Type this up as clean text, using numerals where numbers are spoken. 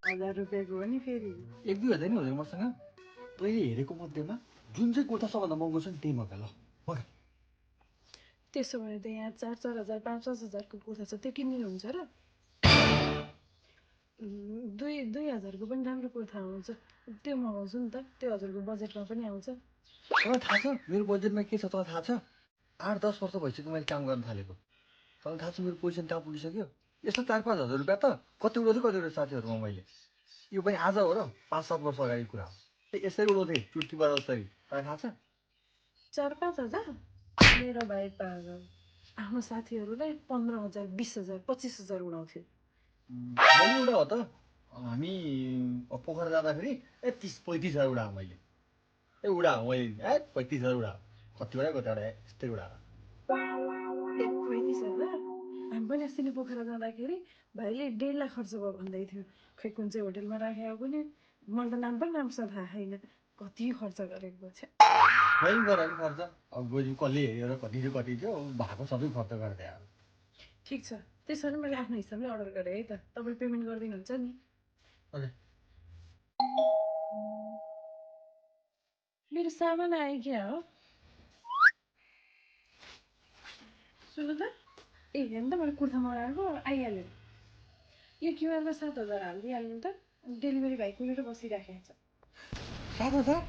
1000 रुपियाँको हो नि फेरि। 1-2 हजार नि हुँदैन मसँग। तैँले हेरेको मध्येमा जुन चाहिँ कुर्ता सबभन्दा महँगो छ नि त्यही मगा ल मगा। त्यसो भने त यहाँ 4-4 हजार 5-5 हजारको कुर्ता छ, त्यो किन्नुहुन्छ र? 2 हजारको पनि राम्रो कुर्ता आउँछ, त्यो मगाउँछु नि त, त्यो हजुरको बजेटमा पनि आउँछ। तँलाई थाहा छ मेरो बजेटमा के छ? तँलाई थाहा छ 8-10 वर्ष भइसक्यो मैले काम गर्न थालेको। तँलाई थाहा छ मेरो पोजिसन कहाँ पुगिसक्यो? यसमा 4-5 हजार रुपियाँ त कति उडाउँथेँ कतिवटा साथीहरूमा मैले। यो पनि आज हो र 5-7 वर्ष अगाडिको कुरा हो। यसरी उडाउँथेँ चुट्टी बजाउ जस्तरी। तँलाई थाहा छ? 4-5 हजार? मेरो भाइ पागल, आफ्नो साथीहरूलाई 15 हजार 20 हजार 25 हजार उडाउँथ्यो। मैले उडा हो त। हामी पोखरा जाँदाखेरि 30-35 हजार उडा मैले। उडा हो मैले 35 हजार उडा कतिवटा यस्तै उडा। 35 हजार? हामी पनि अस्ति नै पोखरा जाँदाखेरि भाइले 1.5 लाख खर्च भयो भन्दै थियो। खै कुन चाहिँ होटेलमा राखेको पनि मलाई त नाम पनि राम्रोसँग थाहा छैन, कति खर्च गरेको छ। मैले गरेँ खर्च। अब गोजी कसले हेरेर कति थियो भएको सबै खर्च गरिदिए। ठिक छ, त्यसो भने मैले आफ्नो हिसाबले अर्डर गरेँ है त, तपाईँले पेमेन्ट गरिदिनुहुन्छ नि? मेरो सामान आयो क्या हो? सुन्नु त, ए हेर्नु त मैले कुर्ता मगाएको आइहाल्यो। यो क्युआरमा 7 हजार हालिदिइहाल्नु त, डेलिभरी भाइ कुरेर बसिराखेको छ। 7 हजार?